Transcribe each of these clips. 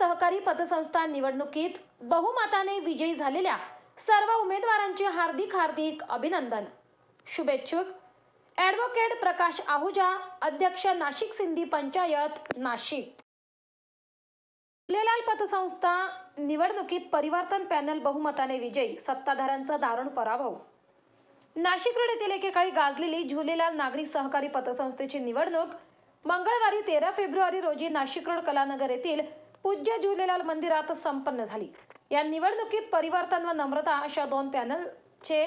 सहकारी पतसंस्था निवडणुकीत बहुमताने विजयी झालेल्या सर्व उमेदवारांचे हार्दिक अभिनंदन। शुभेच्छुक ॲडव्होकेट प्रकाश आहुजा, अध्यक्ष नाशिक सिंधी पंचायत नाशिक। झुलेलाल पतसंस्था निवडणुकीत परिवर्तन पॅनल बहुमताने विजयी, सत्ताधाऱ्यांचा दारुण पराभव। नाशिक रोड येथील एकेकाळी गाजलेली झुलेलाल नागरी सहकारी पतसंस्थेची निवडणूक मंगळवारी 13 फेब्रुवारी रोजी नाशिक रोड कलानगर येथील पूज्य झुलेलाल मंदिरात संपन्न झाली। या निवडणुकीत परिवर्तन व नम्रता अशा दोन पॅनलचे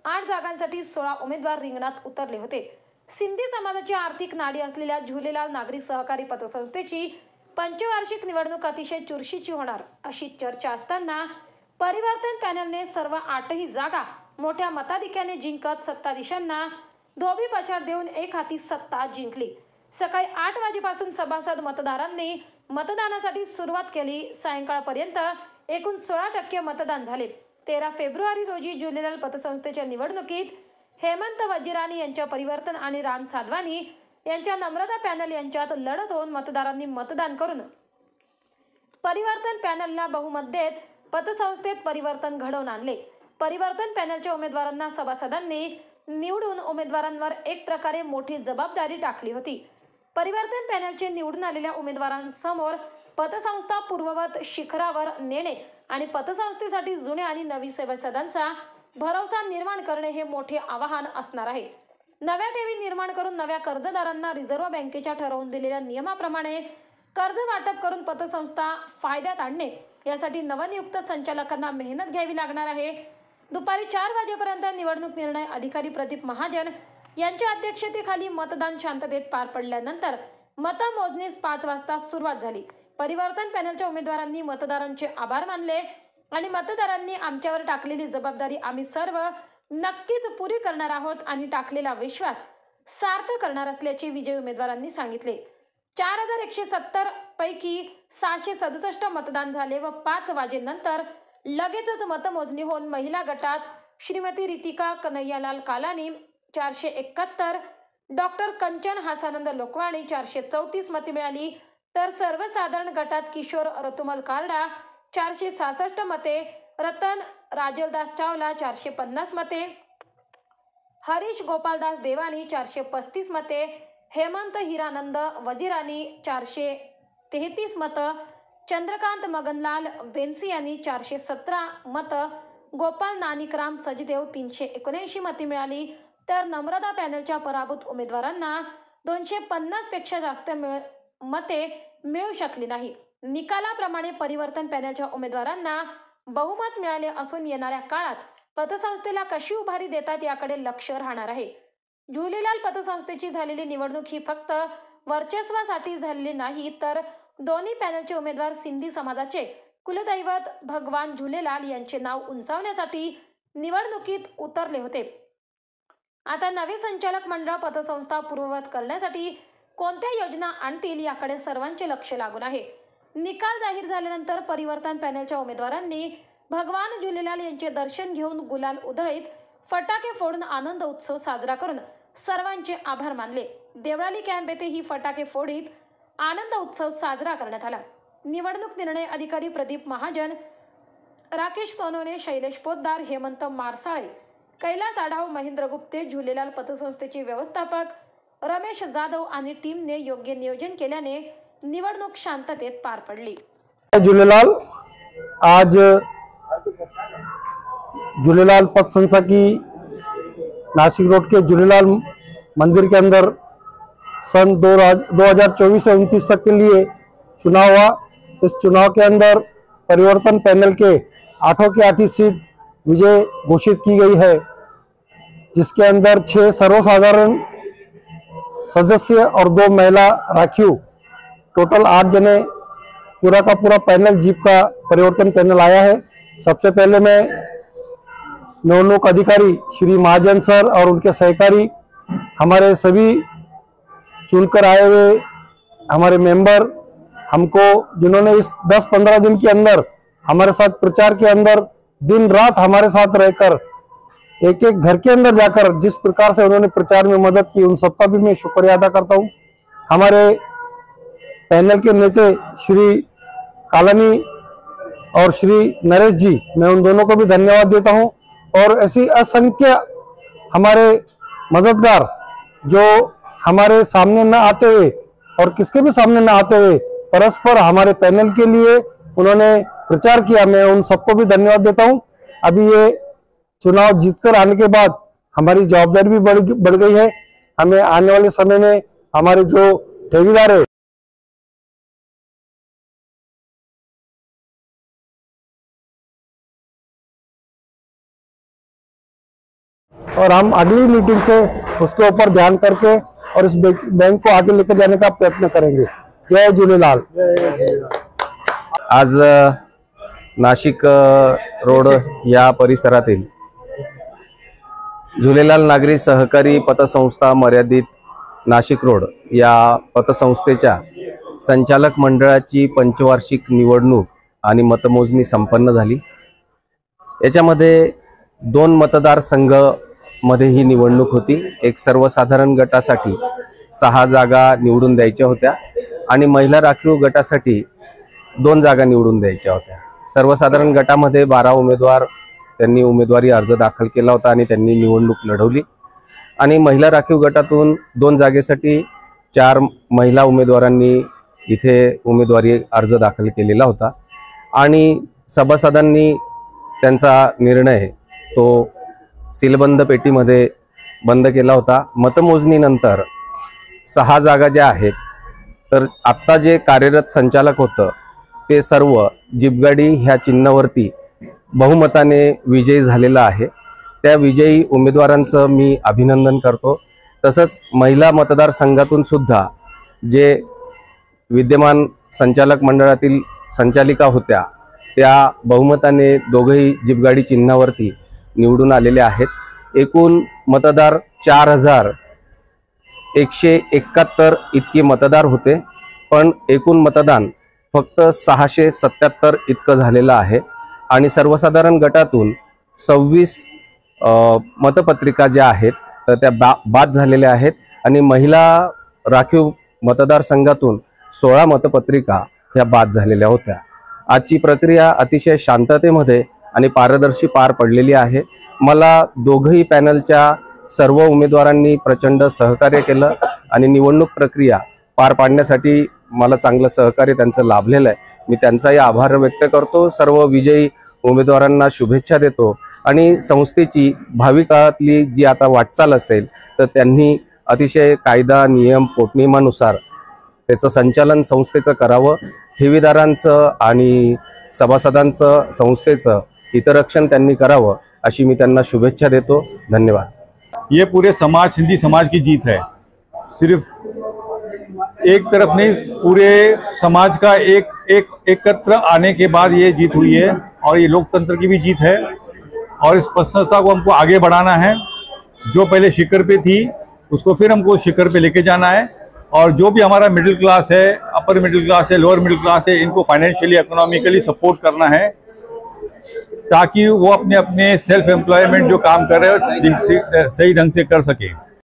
8 जागांसाठी 16 उमेदवार रिंगणात उतरले होते। सिंधी समाजाची आर्थिक नाडी असलेल्या झुलेलाल नागरी सहकारी पतसंस्थेची पंचवार्षिक निवडणूक अतिशय चुरशीची होणार अशी चर्चा असताना परिवर्तन पॅनलने सर्व 8ही जागा मोठ्या मताधिक्याने जिंकत सत्ताधीशांना धोबी पछाड देऊन एक हाती सत्ता जिंकली। सकाळी 8 वाजेपासून सभासद मतदारांनी मतदानासाठी सुरुवात केली। सायंकाळपर्यंत एकूण 16% मतदान झाले। 13 फेब्रुवारी रोजी झुलेलाल पतसंस्थेच्या निवडणुकीत हेमंत वजीरानी यांच्या परिवर्तन आणि राम साधवानी यांच्या नम्रता पॅनल यांच्यात लढत होऊन मतदारांनी मतदान करून परिवर्तन पॅनलला बहुमत देत पतसंस्थेत परिवर्तन घडवून आणले। परिवर्तन पॅनलच्या उमेदवारांना सभासदांनी निवडून उमेदवारांवर एक प्रकारे मोठी जबाबदारी टाकली होती। परिवर्तन पॅनलचे निवडून आलेल्या उमेदवारांसमोर पतसंस्था पूर्ववत शिखरावर नेणे आणि पतसंस्थेसाठी जुन्या आणि नवी सभासदांचा भरोसा निर्माण करणे हे मोठे आव्हान असणार आहे। नव्या ठेवी निर्माण करून नव्या कर्जदारांना रिझर्व्ह बँकेच्या ठरवून दिलेल्या नियमाप्रमाणे कर्ज वाटप करून पतसंस्था फायद्यात आणणे यासाठी नवनियुक्त संचालकांना मेहनत घ्यावी लागणार आहे। दुपारी 4 वाजेपर्यंत निवडणूक निर्णय अधिकारी प्रदीप महाजन यांच्या अध्यक्षतेखाली मतदान शांततेत पार पडल्यानंतर मतमोजणीस 5 वाजता सुरुवात झाली। परिवर्तन पॅनलच्या उमेदवारांनी मतदारांचे आभार मानले आणि मतदारांनी आमच्यावर टाकलेली जबाबदारी आम्ही सर्व नक्कीच पुरी करणार आहोत आणि टाकलेला विश्वास सार्थ करणार असल्याचे विजयी उमेदवारांनी सांगितले। 4170 पैकी 667 मतदान झाले व 5 वाजेनंतर लगेचच मतमोजणी होऊन महिला गटात श्रीमती रितिका कन्हैयालाल कालानी 471, डॉक्टर कंचन हासानंद लोकवाणी 434 मते मिळाली, तर सर्वसाधारण गटात किशोर रतुमल कारडा 466 मते, रतन राजलदास चावला 450 मते, हरीश गोपालदास देवानी 435 मते, हेमंत हिरानंद वजीरानी 433 मत, चंद्रकांत मगनलाल वेंसी यांनी 417 मत, गोपाल नानिकराम सजदेव 379 मते मिळाली, तर नम्रता पॅनलच्या पराभूत उमेदवारांना 250 पेक्षा जास्त मते मिळू शकली नाही। निकालाप्रमाणे परिवर्तन पॅनलच्या उमेदवारांना बहुमत मिळाले असून येणाऱ्या काळात पतसंस्थेला कशी उभारी देतात याकडे लक्ष राहणार आहे। झुलेलाल पतसंस्थेची झालेली निवडणूक ही फक्त वर्चस्वासाठी झालेली नाही, तर दोन्ही पॅनलचे उमेदवार सिंधी समाजाचे कुलदैवत भगवान झुलेलाल यांचे नाव उंचावण्यासाठी निवडणुकीत उतरले होते। आता नवे संचालक मंडळ पतसंस्था पूर्ववत करण्यासाठी कोणत्या योजना आणतील याकडे सर्वांचे लक्ष लागून आहे। निकाल जाहीर झाल्यानंतर परिवर्तन पॅनलच्या उमेदवारांनी भगवान झुलेलाल यांचे दर्शन घेऊन गुलाल उधळीत फटाके फोडून आनंद उत्सव साजरा करून सर्वांचे आभार मानले। देवळाली कॅम्प येथे ही फटाके फोडीत आनंद उत्सव साजरा करण्यात आला। निवडणूक निर्णय अधिकारी प्रदीप महाजन, राकेश सोनवणे, शैलेश पोद्दार, हेमंत मारसाळे, कैलास आढाव, महेंद्र गुप्ते, झुलेलाल पतसंस्थेचे व्यवस्थापक रमेश जाधव आणि टीमने योग्य नियोजन केल्याने निवडणूक शांततेत पार पडली। झुलेलाल आज झुलेलाल पतसंस्था की नासिक रोड के झुलेलाल मंदिर के अंदर सन 2024 से 29 तक के लिए चुनाव हुआ। इस चुनाव के अंदर परिवर्तन पैनल के 8 की 8 सीट विजय घोषित की गई है, जिसके अंदर 6 सर्वसाधारण सदस्य और 2 महिला राखीव, टोटल 8 जने पूरा का पूरा पैनल जीप का परिवर्तन पैनल आया है। सबसे पहले मैं निवडणूक अधिकारी श्री महाजन सर और उनके सहकारी, हमारे सभी चुनकर आए हुए हमारे मेंबर, हमको जिन्होंने इस 10-15 दिन के अंदर हमारे साथ प्रचार के अंदर दिन रात हमारे साथ रहकर एक एक घर के अंदर जाकर जिस प्रकार से उन्होंने प्रचार में मदद की, उन सबका भी मैं शुक्रिया अदा करता हूं। हमारे पैनल के नेता श्री कालानी और श्री नरेश जी, मैं उन दोनों को भी धन्यवाद देता हूं। और ऐसी असंख्य हमारे मददगार जो हमारे सामने न आते हुए और किसके भी सामने न आते हुए परस्पर हमारे पैनल के लिए उन्होंने प्रचार किया, मैं उन सबको भी धन्यवाद देता हूं। अभी ये चुनाव जीतकर आने के बाद हमारी जवाबदारी भी बढ़ गई है। हमें आने वाले समय में हमारे जो ठेकेदार है और हम अगली मीटिंग से उसके ऊपर ध्यान करके और इस बैंक को आगे लेकर जाने का प्रयत्न करेंगे। जय झूलेलाल। आज नाशिक रोड या परिसरातील झुलेलाल नागरी सहकारी पतसंस्था मर्यादित नाशिक रोड या पतसंस्थेच्या संचालक मंडळाची पंचवार्षिक निवडणूक आणि मतमोजणी संपन्न झाली। याच्यामध्ये 2 मतदारसंघ मध्ये ही निवडणूक होती। एक सर्वसाधारण गटासाठी 6 जागा निवडून द्यायच्या होत्या आणि महिला राखीव गटासाठी 2 जागा निवडून द्यायच्या होत्या। सर्वसाधारण गटामध्ये 12 उमेदवार त्यांनी उमेदवारी अर्ज दाखल केला होता आणि त्यांनी निवडणूक लढवली आणि महिला राखीव गटातून 2 जागेसाठी 4 महिला उमेदवारांनी इथे उमेदवारी अर्ज दाखल केलेला होता आणि सभासदांनी त्यांचा निर्णय तो सीलबंद पेटीमध्ये बंद केला होता। मतमोजणीनंतर 6 जागा ज्या आहेत तर आत्ता जे कार्यरत संचालक होतं ते सर्व जीपगाडी ह्या चिन्हावरती बहुमताने विजयी झालेला आहे। त्या विजयी उमेदवारांचं मी अभिनंदन करतो। तसंच महिला मतदारसंघातून सुद्धा जे विद्यमान संचालक मंडळातील संचालिका होत्या त्या बहुमताने दोघेही जीपगाडी चिन्हावरती निवडून आलेले आहेत। एकूण मतदार 4171 इतके मतदार होते, पण एकूण मतदान फक्त 677 इतकं झालेलं आहे आणि सर्वसाधारण गटातून 26 मतपत्रिका ज्या आहेत तर त्या बाद झालेल्या आहेत आणि महिला राखीव मतदारसंघातून 16 मतपत्रिका ह्या बाद झालेल्या होत्या। आजची प्रक्रिया अतिशय शांततेमध्ये आणि पारदर्शी पार पडलेली आहे। मला दोघही पॅनलच्या सर्व उमेदवारांनी प्रचंड सहकार्य केलं आणि निवडणूक प्रक्रिया पार पाडण्यासाठी मला चांगलं सहकार्य त्यांचं लाभलेलं आहे। मी त्यांचाही आभार व्यक्त करतो। सर्व विजयी उमेदवारांना शुभेच्छा देतो आणि संस्थेची भावी काळातली जी आता वाटचाल असेल तर त्यांनी अतिशय कायदा नियम पोटनियमानुसार त्याचं संचालन संस्थेचं करावं। ठेवीदारांचं आणि सभासदांचं संस्थेचं हितरक्षण त्यांनी करावं अशी मी त्यांना शुभेच्छा देतो। धन्यवाद। ये पूरे समाज, हिंदी समाज की जीत है। सिर्फ एक तरफ नहीं, पूरे समाज का एकत्र आने के बाद ये जीत हुई है और ये लोकतंत्र की भी जीत है और इस संस्था को हमको आगे बढ़ाना है। जो पहले शिखर पे थी उसको फिर हमको शिखर पे लेके जाना है और जो भी हमारा मिडिल क्लास है, अपर मिडिल क्लास है, लोअर मिडिल क्लास है, इनको फाइनेंशियली इकोनॉमिकली सपोर्ट करना है ताकि वो अपने सेल्फ एम्प्लॉयमेंट जो काम कर रहे हैं सही ढंग से कर सके।